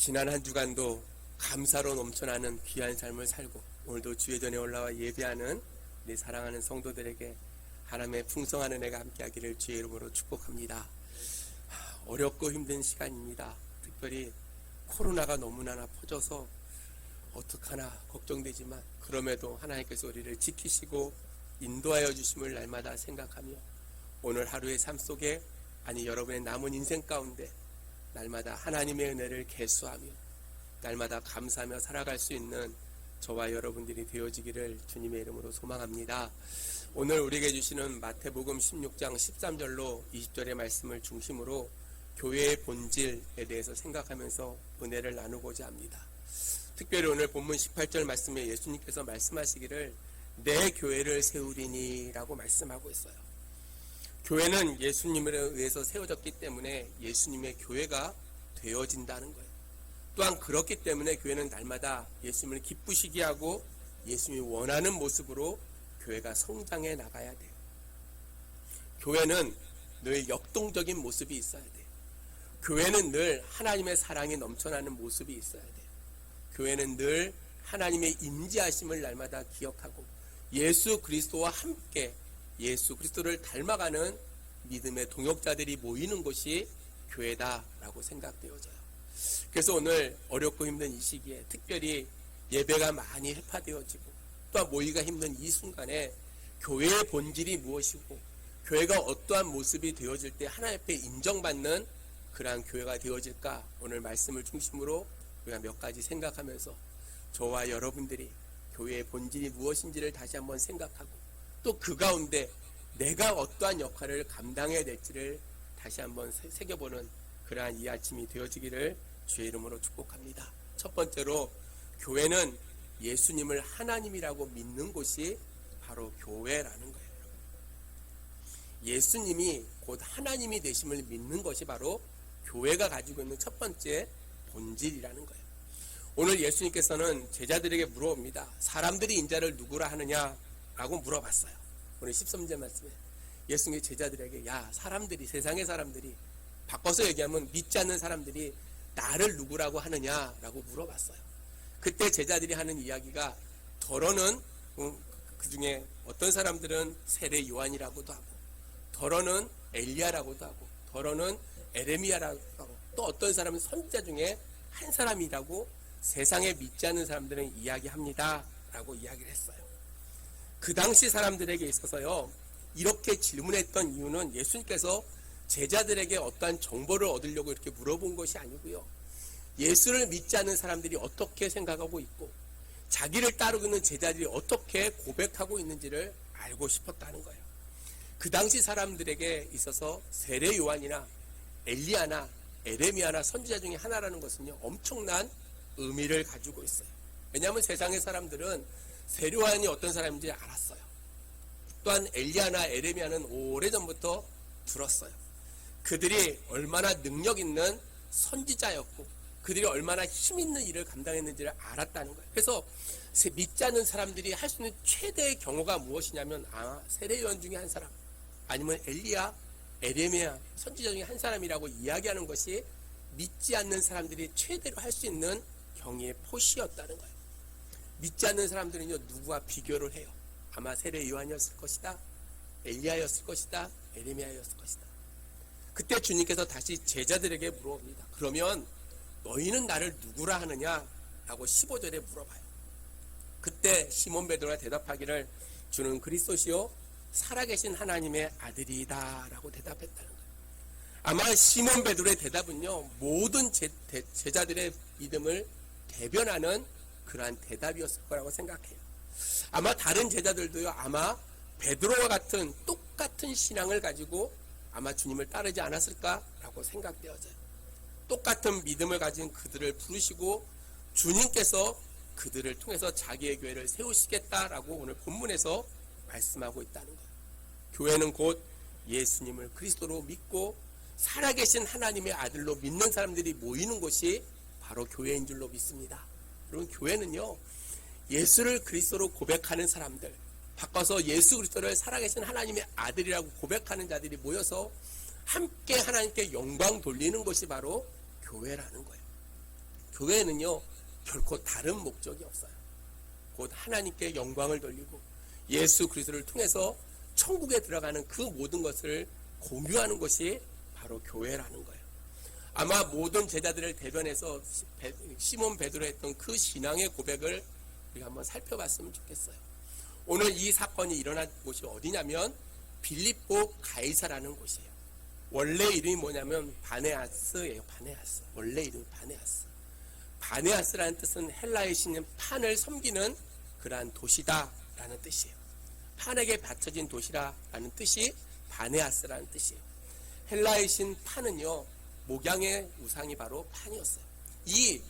지난 한 주간도 감사로 넘쳐나는 귀한 삶을 살고 오늘도 주의 전에 올라와 예배하는 우리 사랑하는 성도들에게 하나님의 풍성한 은혜가 함께하기를 주의 이름으로 축복합니다. 어렵고 힘든 시간입니다. 특별히 코로나가 너무나 퍼져서 어떡하나 걱정되지만 그럼에도 하나님께서 우리를 지키시고 인도하여 주심을 날마다 생각하며 오늘 하루의 삶 속에 여러분의 남은 인생 가운데 날마다 하나님의 은혜를 계수하며 날마다 감사하며 살아갈 수 있는 저와 여러분들이 되어지기를 주님의 이름으로 소망합니다. 오늘 우리에게 주시는 마태복음 16장 13절로 20절의 말씀을 중심으로 교회의 본질에 대해서 생각하면서 은혜를 나누고자 합니다. 특별히 오늘 본문 18절 말씀에 예수님께서 말씀하시기를 내 교회를 세우리니 라고 말씀하고 있어요. 교회는 예수님에 의해서 세워졌기 때문에 예수님의 교회가 되어진다는 거예요. 또한 그렇기 때문에 교회는 날마다 예수님을 기쁘시게 하고 예수님이 원하는 모습으로 교회가 성장해 나가야 돼요. 교회는 늘 역동적인 모습이 있어야 돼요. 교회는 늘 하나님의 사랑이 넘쳐나는 모습이 있어야 돼요. 교회는 늘 하나님의 임재하심을 날마다 기억하고 예수 그리스도와 함께 예수 그리스도를 닮아가는 믿음의 동역자들이 모이는 곳이 교회다라고 생각되어져요. 그래서 오늘 어렵고 힘든 이 시기에 특별히 예배가 많이 해파되어지고 또한 모이기가 힘든 이 순간에 교회의 본질이 무엇이고 교회가 어떠한 모습이 되어질 때 하나님 앞에 인정받는 그러한 교회가 되어질까, 오늘 말씀을 중심으로 우리가 몇 가지 생각하면서 저와 여러분들이 교회의 본질이 무엇인지를 다시 한번 생각하고 또 그 가운데 내가 어떠한 역할을 감당해야 될지를 다시 한번 새겨보는 그러한 이 아침이 되어지기를 주의 이름으로 축복합니다. 첫 번째로 교회는 예수님을 하나님이라고 믿는 곳이 바로 교회라는 거예요. 예수님이 곧 하나님이 되심을 믿는 것이 바로 교회가 가지고 있는 첫 번째 본질이라는 거예요. 오늘 예수님께서는 제자들에게 물어봅니다. 사람들이 인자를 누구라 하느냐라고 물어봤어요. 오늘 13절 말씀에 예수님이 제자들에게 사람들이, 세상의 사람들이, 바꿔서 얘기하면 믿지 않는 사람들이 나를 누구라고 하느냐라고 물어봤어요. 그때 제자들이 하는 이야기가 더러는 그 중에 어떤 사람들은 세례 요한이라고도 하고 더러는 엘리야라고도 하고 더러는 에레미야라고 하고 또 어떤 사람은 선지자 중에 한 사람이라고 세상에 믿지 않는 사람들은 이야기합니다 라고 이야기를 했어요. 그 당시 사람들에게 있어서요, 이렇게 질문했던 이유는 예수님께서 제자들에게 어떠한 정보를 얻으려고 이렇게 물어본 것이 아니고요, 예수를 믿지 않는 사람들이 어떻게 생각하고 있고 자기를 따르고 있는 제자들이 어떻게 고백하고 있는지를 알고 싶었다는 거예요. 그 당시 사람들에게 있어서 세례 요한이나 엘리야나 에레미야나 선지자 중에 하나라는 것은요, 엄청난 의미를 가지고 있어요. 왜냐하면 세상의 사람들은 세례 요한이 어떤 사람인지 알았어요. 또한 엘리야나 에레미야는 오래전부터 들었어요. 그들이 얼마나 능력 있는 선지자였고 그들이 얼마나 힘 있는 일을 감당했는지를 알았다는 거예요. 그래서 믿지 않는 사람들이 할 수 있는 최대의 경우가 무엇이냐면 세례 요한 중에 한 사람 아니면 엘리야, 에레미야 선지자 중에 한 사람이라고 이야기하는 것이 믿지 않는 사람들이 최대로 할 수 있는 경의의 포시였다는 거예요. 믿지 않는 사람들은요, 누구와 비교를 해요? 아마 세례 요한이었을 것이다, 엘리야였을 것이다, 에레미야였을 것이다. 그때 주님께서 다시 제자들에게 물어봅니다. 그러면 너희는 나를 누구라 하느냐? 라고 15절에 물어봐요. 그때 시몬 베드로가 대답하기를 주는 그리스도시요 살아계신 하나님의 아들이다 라고 대답했다는 거예요. 아마 시몬 베드로의 대답은요, 모든 제자들의 믿음을 대변하는 그러한 대답이었을 거라고 생각해요. 아마 다른 제자들도요, 아마 베드로와 같은 똑같은 신앙을 가지고 아마 주님을 따르지 않았을까라고 생각되어져요. 똑같은 믿음을 가진 그들을 부르시고 주님께서 그들을 통해서 자기의 교회를 세우시겠다라고 오늘 본문에서 말씀하고 있다는 거예요. 교회는 곧 예수님을 그리스도로 믿고 살아계신 하나님의 아들로 믿는 사람들이 모이는 곳이 바로 교회인 줄로 믿습니다. 여러분, 교회는요, 예수를 그리스도로 고백하는 사람들, 바꿔서 예수 그리스도를 살아계신 하나님의 아들이라고 고백하는 자들이 모여서 함께 하나님께 영광 돌리는 것이 바로 교회라는 거예요. 교회는요 결코 다른 목적이 없어요. 곧 하나님께 영광을 돌리고 예수 그리스도를 통해서 천국에 들어가는 그 모든 것을 공유하는 것이 바로 교회라는 거예요. 아마 모든 제자들을 대변해서 시몬 베드로 했던 그 신앙의 고백을 우리가 한번 살펴봤으면 좋겠어요. 오늘 이 사건이 일어난 곳이 어디냐면 빌립보 가이사라는 곳이에요. 원래 이름이 뭐냐면 바네아스예요. 바네아스. 원래 이름이 바네아스. 바네아스라는 뜻은 헬라의 신인 판을 섬기는 그러한 도시다라는 뜻이에요. 판에게 바쳐진 도시라는 뜻이 바네아스라는 뜻이에요. 헬라의 신 판은요 목양의 우상이 바로 판이었어요. 이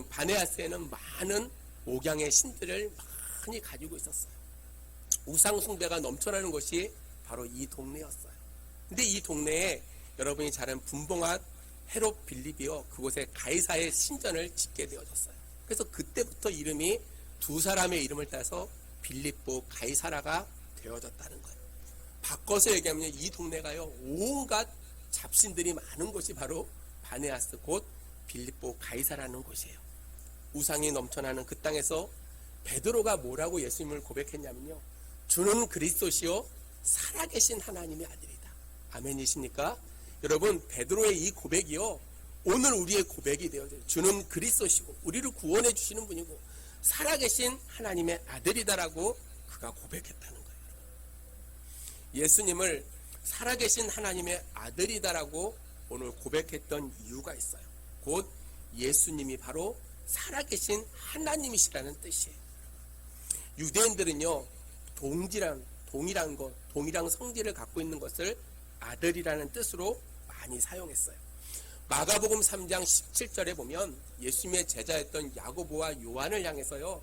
바네아스에는 많은 목양의 신들을 많이 가지고 있었어요. 우상 숭배가 넘쳐나는 곳이 바로 이 동네였어요. 근데 이 동네에 여러분이 잘 아는 분봉한 헤롯 빌립이요 그곳에 가이사의 신전을 짓게 되어졌어요. 그래서 그때부터 이름이 두 사람의 이름을 따서 빌립보 가이사라가 되어졌다는 거예요. 바꿔서 얘기하면 이 동네가요 온갖 잡신들이 많은 곳이 바로 바네아스 곧 빌립보 가이사라는 곳이에요. 우상이 넘쳐나는 그 땅에서 베드로가 뭐라고 예수님을 고백했냐면요, 주는 그리스도시요 살아계신 하나님의 아들이다. 아멘이십니까? 여러분, 베드로의 이 고백이요 오늘 우리의 고백이 되어져요. 주는 그리스도시고 우리를 구원해 주시는 분이고 살아계신 하나님의 아들이다라고 그가 고백했다는 거예요. 예수님을 살아계신 하나님의 아들이다라고 오늘 고백했던 이유가 있어요. 곧 예수님이 바로 살아계신 하나님이시라는 뜻이에요. 유대인들은요 동이란 성질을 갖고 있는 것을 아들이라는 뜻으로 많이 사용했어요. 마가복음 3장 17절에 보면 예수님의 제자였던 야고보와 요한을 향해서요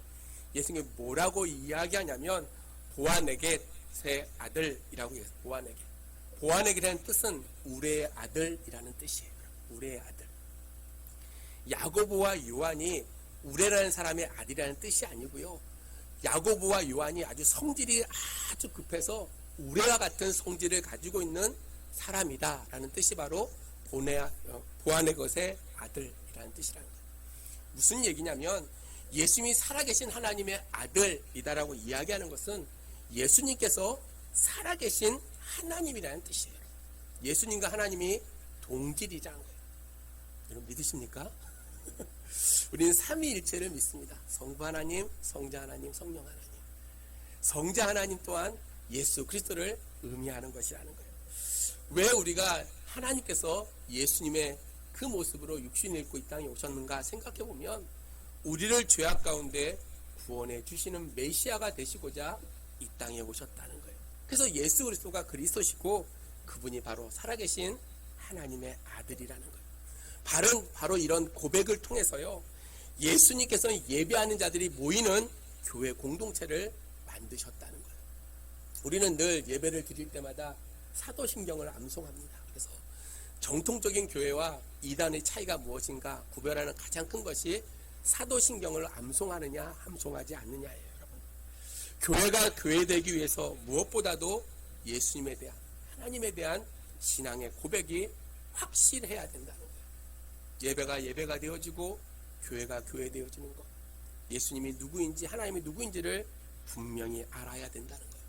예수님이 뭐라고 이야기하냐면 보아네겟의 아들이라고 해요. 보아네겟이라는 뜻은 우레의 아들이라는 뜻이에요. 우레의 아들. 야고보와 요한이 우레라는 사람의 아들이라는 뜻이 아니고요, 야고보와 요한이 아주 성질이 아주 급해서 우레와 같은 성질을 가지고 있는 사람이다라는 뜻이 바로 보아네겟의 아들이라는 뜻이라는 거예요. 무슨 얘기냐면 예수님이 살아계신 하나님의 아들이다라고 이야기하는 것은 예수님께서 살아계신 하나님이라는 뜻이에요. 예수님과 하나님이 동질이자는 거예요. 여러분 믿으십니까? 우리는 삼위일체를 믿습니다. 성부 하나님, 성자 하나님, 성령 하나님. 성자 하나님 또한 예수 그리스도를 의미하는 것이라는 거예요. 왜 우리가 하나님께서 예수님의 그 모습으로 육신을 입고 이 땅에 오셨는가 생각해 보면 우리를 죄악 가운데 구원해 주시는 메시아가 되시고자 이 땅에 오셨다는 거예요. 그래서 예수 그리스도가 그리스도시고 그분이 바로 살아계신 하나님의 아들이라는 거예요. 바로 이런 고백을 통해서요 예수님께서는 예배하는 자들이 모이는 교회 공동체를 만드셨다는 거예요. 우리는 늘 예배를 드릴 때마다 사도신경을 암송합니다. 그래서 정통적인 교회와 이단의 차이가 무엇인가 구별하는 가장 큰 것이 사도신경을 암송하느냐 암송하지 않느냐예요. 여러분, 교회가 교회되기 위해서 무엇보다도 예수님에 대한, 하나님에 대한 신앙의 고백이 확실해야 된다는 거예요. 예배가 되어지고 교회가 교회되어지는 것, 예수님이 누구인지 하나님이 누구인지를 분명히 알아야 된다는 거예요.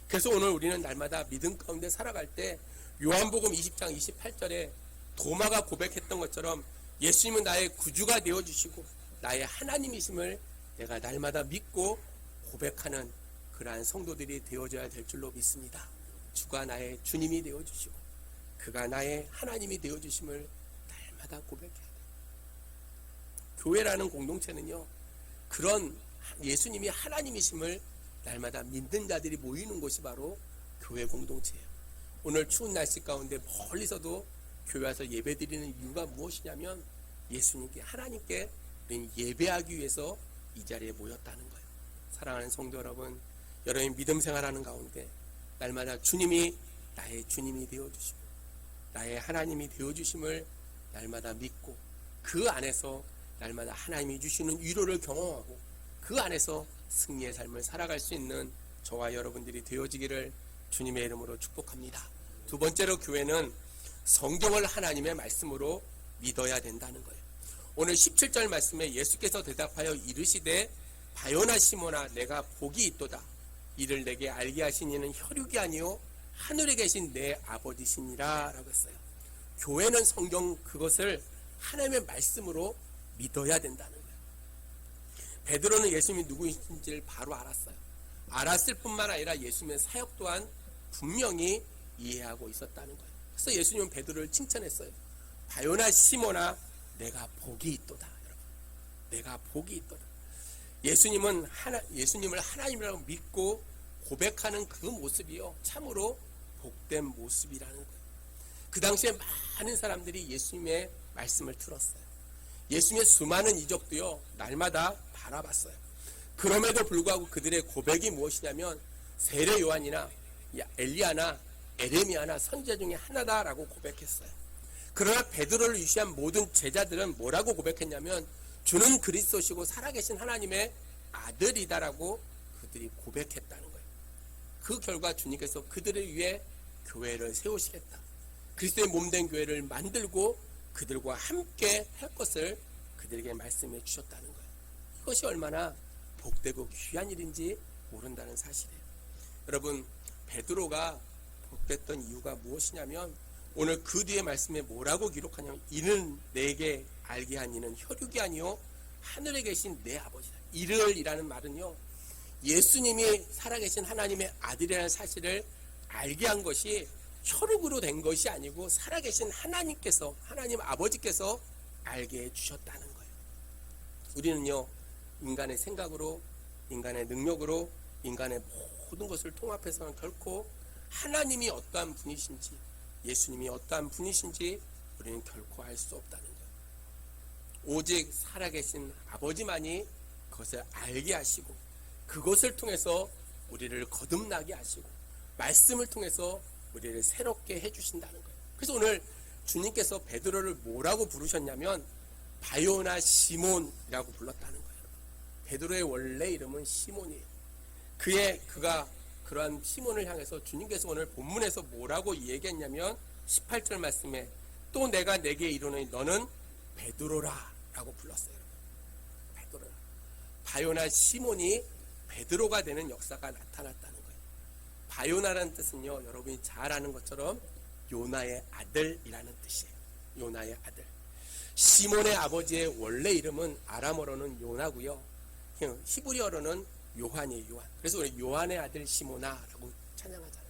그래서 오늘 우리는 날마다 믿음 가운데 살아갈 때 요한복음 20장 28절에 도마가 고백했던 것처럼 예수님은 나의 구주가 되어주시고 나의 하나님이심을 내가 날마다 믿고 고백하는 그러한 성도들이 되어져야 될 줄로 믿습니다. 주가 나의 주님이 되어주시고 그가 나의 하나님이 되어주심을 날마다 고백해야 돼요. 교회라는 공동체는요 그런 예수님이 하나님이심을 날마다 믿는 자들이 모이는 곳이 바로 교회 공동체예요. 오늘 추운 날씨 가운데 멀리서도 교회 와서 예배드리는 이유가 무엇이냐면 예수님께, 하나님께 예배하기 위해서 이 자리에 모였다는 거예요. 사랑하는 성도 여러분, 여러분 믿음 생활하는 가운데 날마다 주님이 나의 주님이 되어주시고 나의 하나님이 되어주심을 날마다 믿고 그 안에서 날마다 하나님이 주시는 위로를 경험하고 그 안에서 승리의 삶을 살아갈 수 있는 저와 여러분들이 되어지기를 주님의 이름으로 축복합니다. 두 번째로 교회는 성경을 하나님의 말씀으로 믿어야 된다는 거예요. 오늘 17절 말씀에 예수께서 대답하여 이르시되 바요나 시몬아 내가 복이 있도다. 이를 내게 알게 하신 이는 혈육이 아니요 하늘에 계신 내 아버지시니라 라고 했어요. 교회는 성경 그것을 하나님의 말씀으로 믿어야 된다는 거예요. 베드로는 예수님이 누구이신지를 바로 알았어요. 알았을 뿐만 아니라 예수님의 사역 또한 분명히 이해하고 있었다는 거예요. 그래서 예수님은 베드로를 칭찬했어요. 바요나 시몬아 내가 복이 있도다. 여러분, 내가 복이 있도다. 예수님을 하나님이라고 믿고 고백하는 그 모습이요 참으로 복된 모습이라는 거예요. 그 당시에 많은 사람들이 예수님의 말씀을 들었어요. 예수님의 수많은 이적도요 날마다 바라봤어요. 그럼에도 불구하고 그들의 고백이 무엇이냐면 세례 요한이나 엘리야나 에레미야나 선지자 중에 하나다라고 고백했어요. 그러나 베드로를 위시한 모든 제자들은 뭐라고 고백했냐면 주는 그리스도시고 살아계신 하나님의 아들이다라고 그들이 고백했다는 거예요. 그 결과 주님께서 그들을 위해 교회를 세우시겠다. 그리스도의 몸된 교회를 만들고 그들과 함께 할 것을 그들에게 말씀해 주셨다는 거예요. 이것이 얼마나 복되고 귀한 일인지 모른다는 사실이에요. 여러분, 베드로가 복됐던 이유가 무엇이냐면 오늘 그 뒤에 말씀에 뭐라고 기록하냐면 이는 내게 알게 한 이는 혈육이 아니요 하늘에 계신 내 아버지다. 이를이라는 말은요 예수님이 살아계신 하나님의 아들이라는 사실을 알게 한 것이 혈육으로 된 것이 아니고 살아계신 하나님께서 하나님 아버지께서 알게 해주셨다는 거예요. 우리는요 인간의 생각으로 인간의 능력으로 인간의 모든 것을 통합해서는 결코 하나님이 어떠한 분이신지 예수님이 어떠한 분이신지 우리는 결코 알 수 없다는 거예요. 오직 살아계신 아버지만이 그것을 알게 하시고 그것을 통해서 우리를 거듭나게 하시고 말씀을 통해서 우리를 새롭게 해주신다는 거예요. 그래서 오늘 주님께서 베드로를 뭐라고 부르셨냐면 바요나 시몬이라고 불렀다는 거예요. 베드로의 원래 이름은 시몬이에요. 그가 그러한 시몬을 향해서 주님께서 오늘 본문에서 뭐라고 얘기했냐면 18절 말씀에 또 내가 내게 이르노니 너는 베드로라 라고 불렀어요. 베드로라. 바요나 시몬이 베드로가 되는 역사가 나타났다는 거예요. 바요나라는 뜻은요 여러분이 잘 아는 것처럼 요나의 아들이라는 뜻이에요. 요나의 아들. 시몬의 아버지의 원래 이름은 아람어로는 요나고요 히브리어로는 요한이에요. 요한. 그래서 우리 요한의 아들 시모나라고 찬양하잖아요.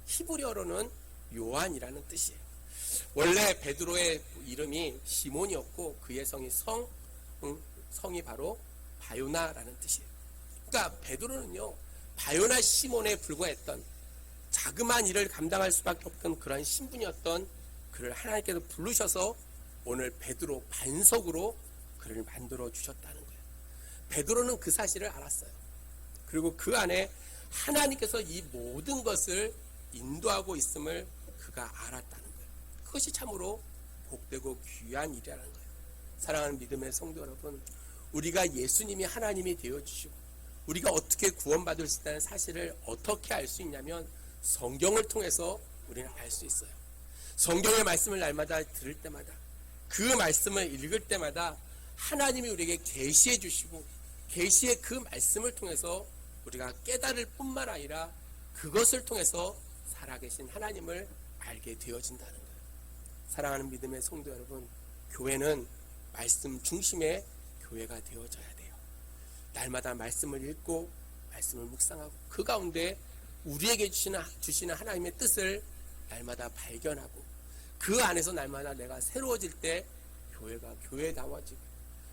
히브리어로는 요한이라는 뜻이에요. 원래 베드로의 이름이 시몬이었고 그의 성이 바로 바요나라는 뜻이에요. 그러니까 베드로는요 바요나 시몬에 불과했던 자그마한 일을 감당할 수밖에 없던 그런 신분이었던 그를 하나님께서 부르셔서 오늘 베드로 반석으로 그를 만들어 주셨다는 거예요. 베드로는 그 사실을 알았어요. 그리고 그 안에 하나님께서 이 모든 것을 인도하고 있음을 그가 알았다는 거예요. 그것이 참으로 복되고 귀한 일이라는 거예요. 사랑하는 믿음의 성도 여러분, 우리가 예수님이 하나님이 되어주시고 우리가 어떻게 구원받을 수 있다는 사실을 어떻게 알 수 있냐면 성경을 통해서 우리는 알 수 있어요. 성경의 말씀을 날마다 들을 때마다 그 말씀을 읽을 때마다 하나님이 우리에게 계시해 주시고 계시의 그 말씀을 통해서 우리가 깨달을 뿐만 아니라 그것을 통해서 살아계신 하나님을 알게 되어진다는 거예요. 사랑하는 믿음의 성도 여러분, 교회는 말씀 중심의 교회가 되어져야 돼요. 날마다 말씀을 읽고 말씀을 묵상하고 그 가운데 우리에게 주시는 하나님의 뜻을 날마다 발견하고 그 안에서 날마다 내가 새로워질 때 교회가 교회다워지고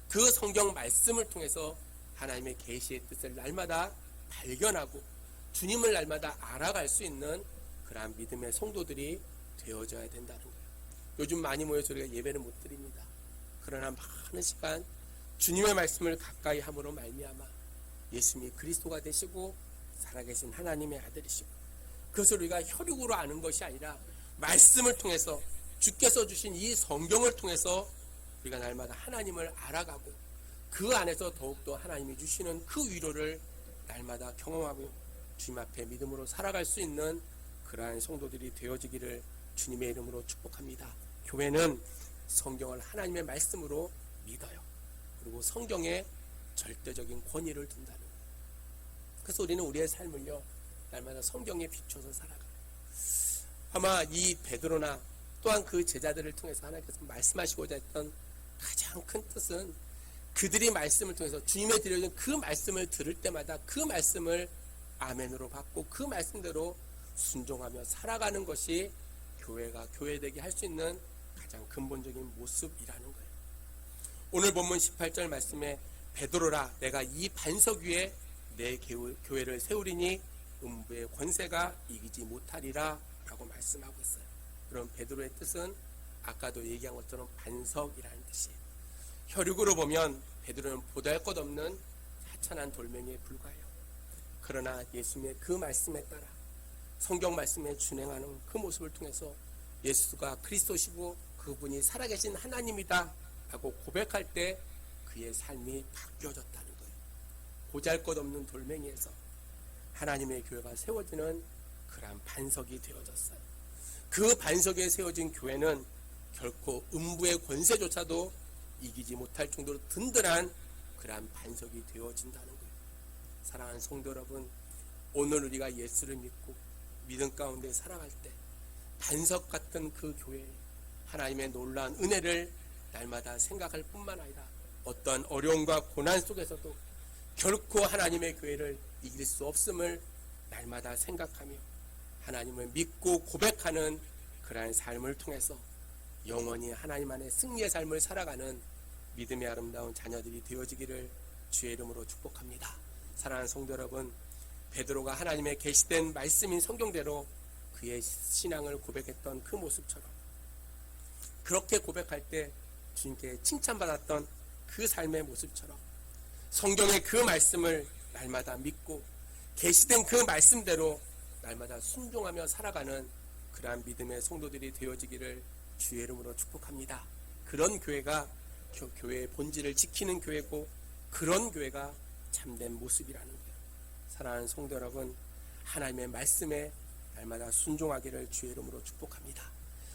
그 성경 말씀을 통해서 하나님의 계시의 뜻을 날마다 발견하고 주님을 날마다 알아갈 수 있는 그러한 믿음의 성도들이 되어져야 된다는 거예요. 요즘 많이 모여서 우리가 예배를 못 드립니다. 그러나 많은 시간 주님의 말씀을 가까이 함으로 말미암아 예수님이 그리스도가 되시고 살아계신 하나님의 아들이시고 그것을 우리가 혈육으로 아는 것이 아니라 말씀을 통해서 주께서 주신 이 성경을 통해서 우리가 날마다 하나님을 알아가고 그 안에서 더욱더 하나님이 주시는 그 위로를 날마다 경험하고 주님 앞에 믿음으로 살아갈 수 있는 그러한 성도들이 되어지기를 주님의 이름으로 축복합니다. 교회는 성경을 하나님의 말씀으로 믿어요. 그리고 성경에 절대적인 권위를 둔다는 거예요. 그래서 우리는 우리의 삶을요, 날마다 성경에 비춰서 살아가요. 아마 이 베드로나 또한 그 제자들을 통해서 하나님께서 말씀하시고자 했던 가장 큰 뜻은 그들이 말씀을 통해서 주님의 드려진 그 말씀을 들을 때마다 그 말씀을 아멘으로 받고 그 말씀대로 순종하며 살아가는 것이 교회가 교회되게 할 수 있는 가장 근본적인 모습이라는 거예요. 오늘 본문 18절 말씀에 베드로라 내가 이 반석 위에 내 교회를 세우리니 음부의 권세가 이기지 못하리라 라고 말씀하고 있어요. 그럼 베드로의 뜻은 아까도 얘기한 것처럼 반석이라는 뜻이에요. 혈육으로 보면 베드로는 보잘것없는 하찮은 돌멩이에 불과해요. 그러나 예수님의 그 말씀에 따라 성경 말씀에 준행하는 그 모습을 통해서 예수가 그리스도시고 그분이 살아계신 하나님이다 라고 고백할 때 그의 삶이 바뀌어졌다는 거예요. 보잘것없는 돌멩이에서 하나님의 교회가 세워지는 그러한 반석이 되어졌어요. 그 반석에 세워진 교회는 결코 음부의 권세조차도 이기지 못할 정도로 든든한 그러한 반석이 되어진다는 거예요. 사랑하는 성도 여러분, 오늘 우리가 예수를 믿고 믿음 가운데 살아갈 때 반석 같은 그 교회에 하나님의 놀라운 은혜를 날마다 생각할 뿐만 아니라 어떠한 어려움과 고난 속에서도 결코 하나님의 교회를 이길 수 없음을 날마다 생각하며 하나님을 믿고 고백하는 그러한 삶을 통해서 영원히 하나님 안에 승리의 삶을 살아가는 믿음의 아름다운 자녀들이 되어지기를 주의 이름으로 축복합니다. 사랑하는 성도 여러분, 베드로가 하나님의 계시된 말씀인 성경대로 그의 신앙을 고백했던 그 모습처럼 그렇게 고백할 때 주님께 칭찬받았던 그 삶의 모습처럼 성경의 그 말씀을 날마다 믿고 계시된 그 말씀대로 날마다 순종하며 살아가는 그러한 믿음의 성도들이 되어지기를 주의 이름으로 축복합니다. 그런 교회가 교회의 본질을 지키는 교회고 그런 교회가 참된 모습이라는 거예요. 사랑하는 성도 여러분, 하나님의 말씀에 날마다 순종하기를 주의 이름으로 축복합니다.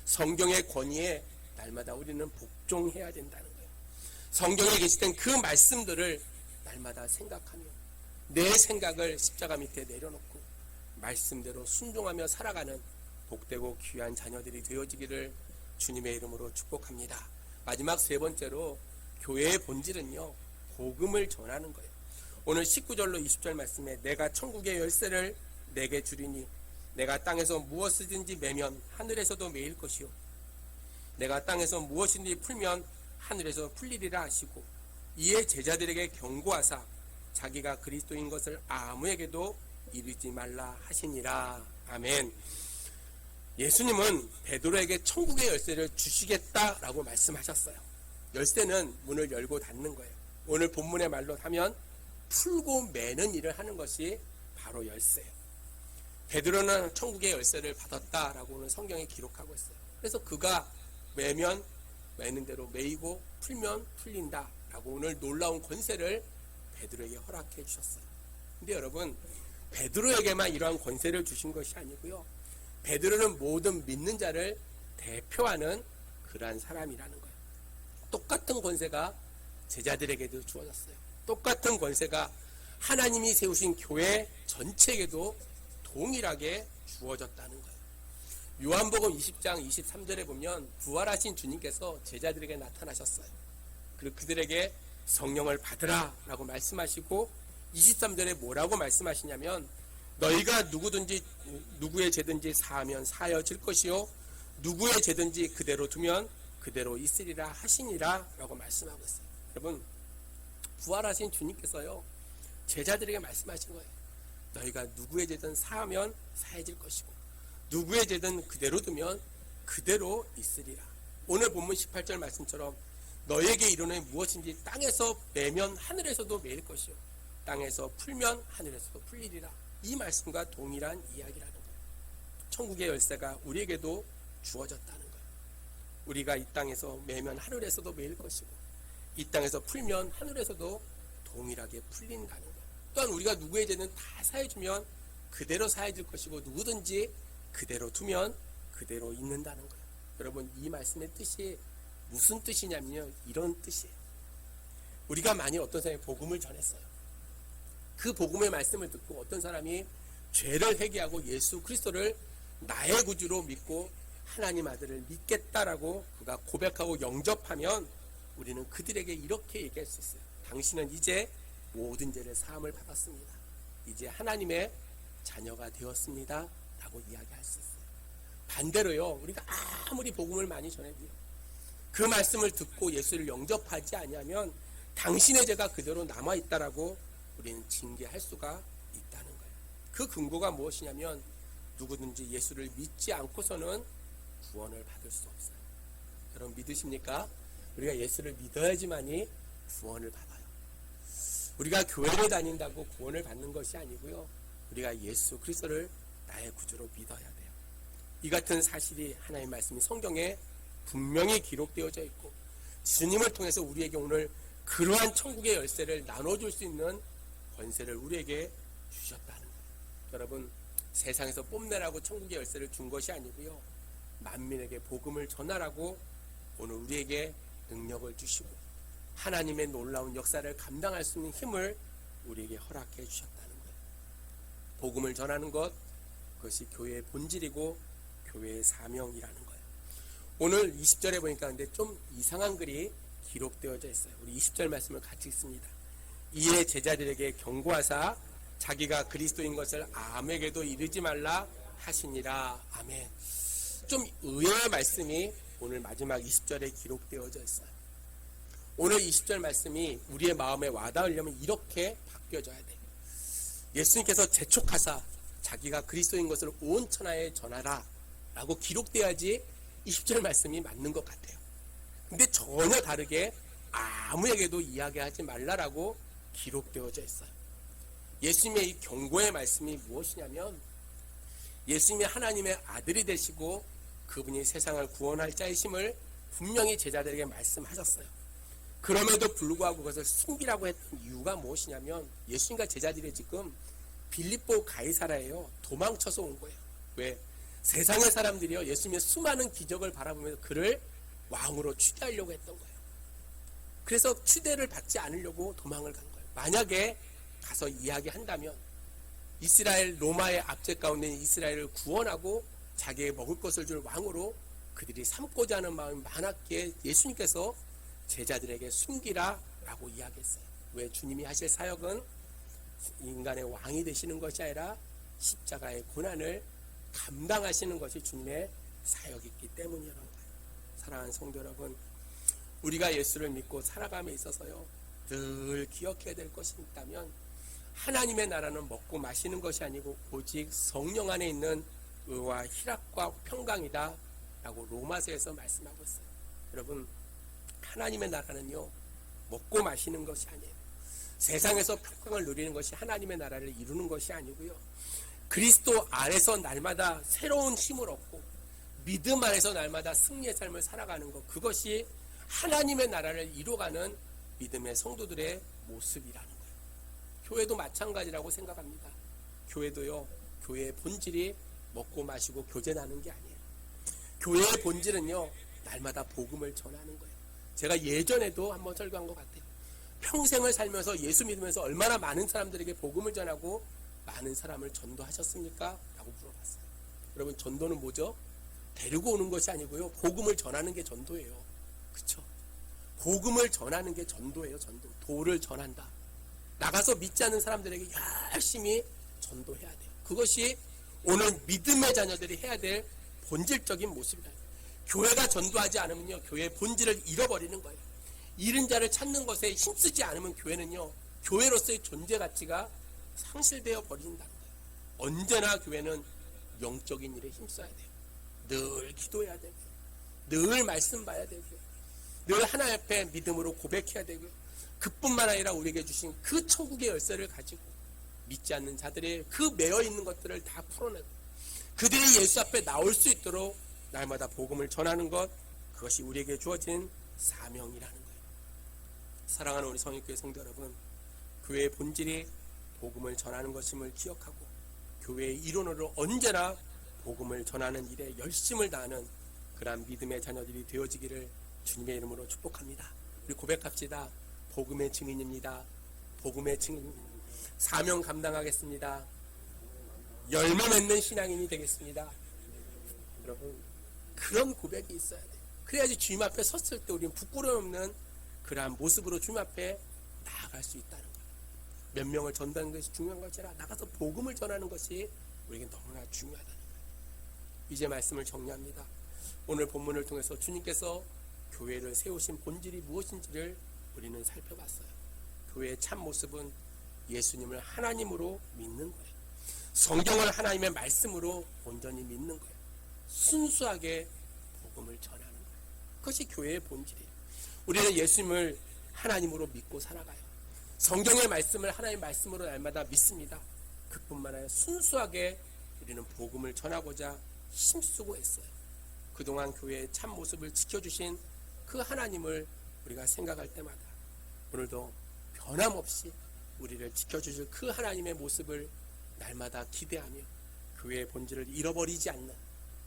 성경의 권위에 날마다 우리는 복종해야 된다는 거예요. 성경에 계시된 그 말씀들을 날마다 생각하며 내 생각을 십자가 밑에 내려놓고 말씀대로 순종하며 살아가는 복되고 귀한 자녀들이 되어지기를 주님의 이름으로 축복합니다. 마지막 세 번째로 교회의 본질은요, 복음을 전하는 거예요. 오늘 19절로 20절 말씀에 내가 천국의 열쇠를 내게 주리니 내가 땅에서 무엇이든지 매면 하늘에서도 매일 것이요 내가 땅에서 무엇이든지 풀면 하늘에서 풀리리라 하시고 이에 제자들에게 경고하사 자기가 그리스도인 것을 아무에게도 이르지 말라 하시니라. 아멘. 예수님은 베드로에게 천국의 열쇠를 주시겠다라고 말씀하셨어요. 열쇠는 문을 열고 닫는 거예요. 오늘 본문의 말로 하면 풀고 매는 일을 하는 것이 바로 열쇠예요. 베드로는 천국의 열쇠를 받았다라고 오늘 성경에 기록하고 있어요. 그래서 그가 매면 매는 대로 매이고 풀면 풀린다라고 오늘 놀라운 권세를 베드로에게 허락해 주셨어요. 근데 여러분, 베드로에게만 이러한 권세를 주신 것이 아니고요, 베드로는 모든 믿는 자를 대표하는 그러한 사람이라는 거예요. 똑같은 권세가 제자들에게도 주어졌어요. 똑같은 권세가 하나님이 세우신 교회 전체에게도 동일하게 주어졌다는 거예요. 요한복음 20장 23절에 보면 부활하신 주님께서 제자들에게 나타나셨어요. 그리고 그들에게 성령을 받으라 라고 말씀하시고 23절에 뭐라고 말씀하시냐면 너희가 누구의 죄든지 사하면 사하여질 것이요 누구의 죄든지 그대로 두면 그대로 있으리라 하시니라 라고 말씀하고 있어요. 여러분, 부활하신 주님께서요 제자들에게 말씀하신 거예요. 너희가 누구의 죄든 사하면 사해질 것이고 누구의 죄든 그대로 두면 그대로 있으리라. 오늘 본문 18절 말씀처럼 너희에게 이르노니 무엇인지 땅에서 매면 하늘에서도 매일 것이요 땅에서 풀면 하늘에서도 풀리리라. 이 말씀과 동일한 이야기라는 거예요. 천국의 열쇠가 우리에게도 주어졌다는 거예요. 우리가 이 땅에서 매면 하늘에서도 매일 것이고 이 땅에서 풀면 하늘에서도 동일하게 풀린다는 거예요. 또한 우리가 누구의 죄는 다 사해주면 그대로 사해질 것이고 누구든지 그대로 두면 그대로 있는다는 거예요. 여러분, 이 말씀의 뜻이 무슨 뜻이냐면요, 이런 뜻이에요. 우리가 많이 어떤 사람이 복음을 전했어요. 그 복음의 말씀을 듣고 어떤 사람이 죄를 회개하고 예수 그리스도를 나의 구주로 믿고 하나님 아들을 믿겠다라고 그가 고백하고 영접하면 우리는 그들에게 이렇게 얘기할 수 있어요. 당신은 이제 모든 죄를 사함을 받았습니다. 이제 하나님의 자녀가 되었습니다 라고 이야기할 수 있어요. 반대로요, 우리가 아무리 복음을 많이 전해도요, 그 말씀을 듣고 예수를 영접하지 아니하면 당신의 죄가 그대로 남아있다라고 우리는 징계할 수가 있다는 거예요. 그 근거가 무엇이냐면 누구든지 예수를 믿지 않고서는 구원을 받을 수 없어요. 여러분 믿으십니까? 우리가 예수를 믿어야지만이 구원을 받아요. 우리가 교회를 다닌다고 구원을 받는 것이 아니고요, 우리가 예수 그리스도를 나의 구주로 믿어야 돼요. 이 같은 사실이 하나님의 말씀이 성경에 분명히 기록되어져 있고 주님을 통해서 우리에게 오늘 그러한 천국의 열쇠를 나눠줄 수 있는 권세를 우리에게 주셨다는 거예요. 여러분, 세상에서 뽐내라고 천국의 열쇠를 준 것이 아니고요, 만민에게 복음을 전하라고 오늘 우리에게 능력을 주시고 하나님의 놀라운 역사를 감당할 수 있는 힘을 우리에게 허락해 주셨다는 거예요. 복음을 전하는 것, 그것이 교회의 본질이고 교회의 사명이라는 거예요. 오늘 20절에 보니까 근데 좀 이상한 글이 기록되어져 있어요. 우리 20절 말씀을 같이 읽습니다. 이에 제자들에게 경고하사 자기가 그리스도인 것을 아무에게도 이르지 말라 하시니라. 아멘. 좀 의외의 말씀이 오늘 마지막 20절에 기록되어져 있어요. 오늘 20절 말씀이 우리의 마음에 와닿으려면 이렇게 바뀌어져야 돼요. 예수님께서 재촉하사 자기가 그리스도인 것을 온 천하에 전하라 라고 기록되어야지 20절 말씀이 맞는 것 같아요. 근데 전혀 다르게 아무에게도 이야기하지 말라라고 기록되어져 있어요. 예수님의 이 경고의 말씀이 무엇이냐면 예수님이 하나님의 아들이 되시고 그분이 세상을 구원할 자이심을 분명히 제자들에게 말씀하셨어요. 그럼에도 불구하고 그것을 숨기라고 했던 이유가 무엇이냐면 예수님과 제자들이 지금 빌립보 가이사라에요 도망쳐서 온 거예요. 왜? 세상의 사람들이요 예수님의 수많은 기적을 바라보면서 그를 왕으로 취대하려고 했던 거예요. 그래서 취대를 받지 않으려고 도망을 간 거예요. 만약에 가서 이야기한다면 이스라엘 로마의 압제 가운데 있는 이스라엘을 구원하고 자기의 먹을 것을 줄 왕으로 그들이 삼고자 하는 마음이 많았기에 예수님께서 제자들에게 숨기라라고 이야기했어요. 왜? 주님이 하실 사역은 인간의 왕이 되시는 것이 아니라 십자가의 고난을 감당하시는 것이 주님의 사역이기 때문이라는 거예요. 사랑하는 성도 여러분, 우리가 예수를 믿고 살아감에 있어서요 늘 기억해야 될 것이 있다면 하나님의 나라는 먹고 마시는 것이 아니고 오직 성령 안에 있는 의와 희락과 평강이다 라고 로마서에서 말씀하고 있어요. 여러분, 하나님의 나라는요 먹고 마시는 것이 아니에요. 세상에서 평강을 누리는 것이 하나님의 나라를 이루는 것이 아니고요, 그리스도 안에서 날마다 새로운 힘을 얻고 믿음 안에서 날마다 승리의 삶을 살아가는 것, 그것이 하나님의 나라를 이루어가는 믿음의 성도들의 모습이라는 거예요. 교회도 마찬가지라고 생각합니다. 교회도요, 교회의 본질이 먹고 마시고 교제나는 게 아니에요. 교회의 본질은요 날마다 복음을 전하는 거예요. 제가 예전에도 한번 설교한 것 같아요. 평생을 살면서 예수 믿으면서 얼마나 많은 사람들에게 복음을 전하고 많은 사람을 전도하셨습니까? 라고 물어봤어요. 여러분, 전도는 뭐죠? 데리고 오는 것이 아니고요, 복음을 전하는 게 전도예요. 그쵸? 복음을 전하는 게 전도예요. 전도. 도를 전한다. 나가서 믿지 않는 사람들에게 열심히 전도해야 돼요. 그것이 오늘 믿음의 자녀들이 해야 될 본질적인 모습이다. 교회가 전도하지 않으면요 교회의 본질을 잃어버리는 거예요. 잃은 자를 찾는 것에 힘쓰지 않으면 교회는요 교회로서의 존재 가치가 상실되어 버린다는 거예요. 언제나 교회는 영적인 일에 힘써야 돼요. 늘 기도해야 되고요, 늘 말씀 봐야 되고요, 늘 하나님 앞에 믿음으로 고백해야 되고요, 그뿐만 아니라 우리에게 주신 그 천국의 열쇠를 가지고 믿지 않는 자들의 그 매여있는 것들을 다 풀어내고 그들이 예수 앞에 나올 수 있도록 날마다 복음을 전하는 것, 그것이 우리에게 주어진 사명이라는 거예요. 사랑하는 우리 성육교회 성도 여러분, 교회의 본질이 복음을 전하는 것임을 기억하고 교회의 일원으로 언제나 복음을 전하는 일에 열심을 다하는 그러한 믿음의 자녀들이 되어지기를 주님의 이름으로 축복합니다. 우리 고백합시다. 복음의 증인입니다. 복음의 증인. 사명 감당하겠습니다. 열매 맺는 신앙인이 되겠습니다. 여러분, 그런 고백이 있어야 돼요. 그래야지 주님 앞에 섰을 때 우리는 부끄러움 없는 그러한 모습으로 주님 앞에 나아갈 수 있다는 거예요. 몇 명을 전도하는 것이 중요한 것이 아니라 나가서 복음을 전하는 것이 우리에게 너무나 중요하다는 거예요. 이제 말씀을 정리합니다. 오늘 본문을 통해서 주님께서 교회를 세우신 본질이 무엇인지를 우리는 살펴봤어요. 교회의 참 모습은 예수님을 하나님으로 믿는 거예요. 성경을 하나님의 말씀으로 온전히 믿는 거예요. 순수하게 복음을 전하는 거예요. 그것이 교회의 본질이에요. 우리는 예수님을 하나님으로 믿고 살아가요. 성경의 말씀을 하나님의 말씀으로 날마다 믿습니다. 그뿐만 아니라 순수하게 우리는 복음을 전하고자 힘쓰고 했어요. 그동안 교회의 참 모습을 지켜주신 그 하나님을 우리가 생각할 때마다 오늘도 변함없이 우리를 지켜주실 그 하나님의 모습을 날마다 기대하며 교회의 본질을 잃어버리지 않는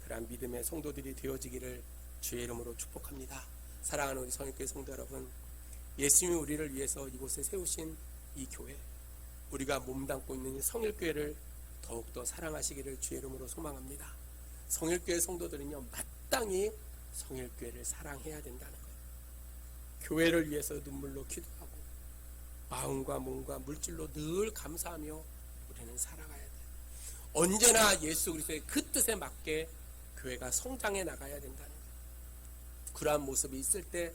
그러한 믿음의 성도들이 되어지기를 주의 이름으로 축복합니다. 사랑하는 우리 성일교회 성도 여러분, 예수님이 우리를 위해서 이곳에 세우신 이 교회, 우리가 몸담고 있는 이 성일교회를 더욱더 사랑하시기를 주의 이름으로 소망합니다. 성일교회 성도들은요, 마땅히 성일교회를 사랑해야 된다는 거예요. 교회를 위해서 눈물로 기도하고 마음과 몸과 물질로 늘 감사하며 우리는 살아가야 돼요. 언제나 예수 그리스도의 그 뜻에 맞게 교회가 성장해 나가야 된다는 거예요. 그러한 모습이 있을 때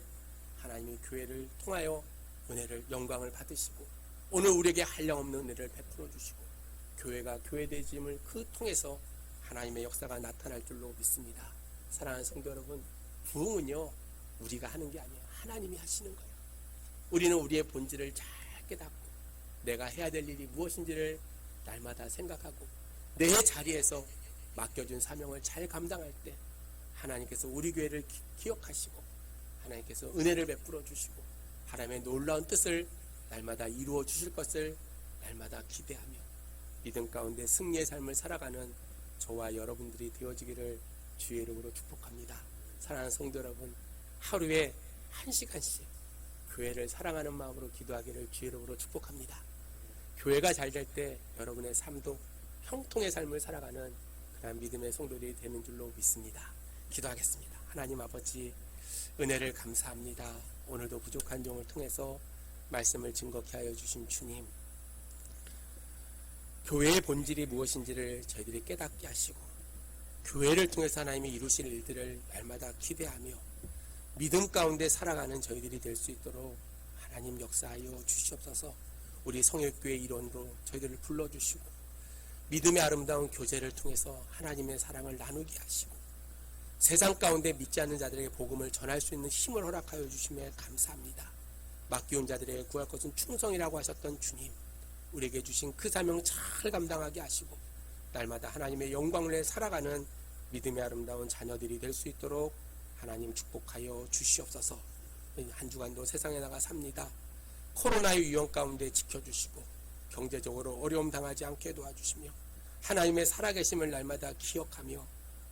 하나님이 교회를 통하여 은혜를, 영광을 받으시고 오늘 우리에게 한량없는 은혜를 베풀어 주시고 교회가 교회되짐을 그 통해서 하나님의 역사가 나타날 줄로 믿습니다. 사랑하는 성도 여러분, 부흥은요 우리가 하는 게 아니에요. 하나님이 하시는 거예요. 우리는 우리의 본질을 잘 깨닫고 내가 해야 될 일이 무엇인지를 날마다 생각하고 내 자리에서 맡겨준 사명을 잘 감당할 때 하나님께서 우리 교회를 기억하시고 하나님께서 은혜를 베풀어 주시고 하나님의 놀라운 뜻을 날마다 이루어 주실 것을 날마다 기대하며 믿음 가운데 승리의 삶을 살아가는 저와 여러분들이 되어지기를 주의 이름으로 축복합니다. 사랑하는 성도 여러분, 하루에 1시간씩 교회를 사랑하는 마음으로 기도하기를 주의 이름으로 축복합니다. 교회가 잘 될 때 여러분의 삶도 형통의 삶을 살아가는 그런 믿음의 성도들이 되는 줄로 믿습니다. 기도하겠습니다. 하나님 아버지, 은혜를 감사합니다. 오늘도 부족한 종을 통해서 말씀을 증거케 하여 주신 주님, 교회의 본질이 무엇인지를 저희들이 깨닫게 하시고 교회를 통해서 하나님이 이루실 일들을 날마다 기대하며 믿음 가운데 살아가는 저희들이 될 수 있도록 하나님 역사하여 주시옵소서. 우리 성일교회 일원으로 저희들을 불러주시고 믿음의 아름다운 교제를 통해서 하나님의 사랑을 나누게 하시고 세상 가운데 믿지 않는 자들에게 복음을 전할 수 있는 힘을 허락하여 주심에 감사합니다. 맡기운 자들에게 구할 것은 충성이라고 하셨던 주님, 우리에게 주신 그 사명 잘 감당하게 하시고 날마다 하나님의 영광을 위해 살아가는 믿음의 아름다운 자녀들이 될 수 있도록 하나님 축복하여 주시옵소서. 한 주간도 세상에 나가 삽니다. 코로나의 위험 가운데 지켜주시고 경제적으로 어려움 당하지 않게 도와주시며 하나님의 살아계심을 날마다 기억하며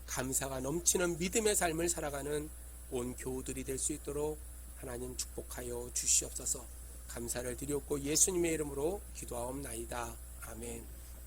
감사가 넘치는 믿음의 삶을 살아가는 온 교우들이 될 수 있도록 하나님 축복하여 주시옵소서. 감사를 드렸고 예수님의 이름으로 기도하옵나이다. 아멘.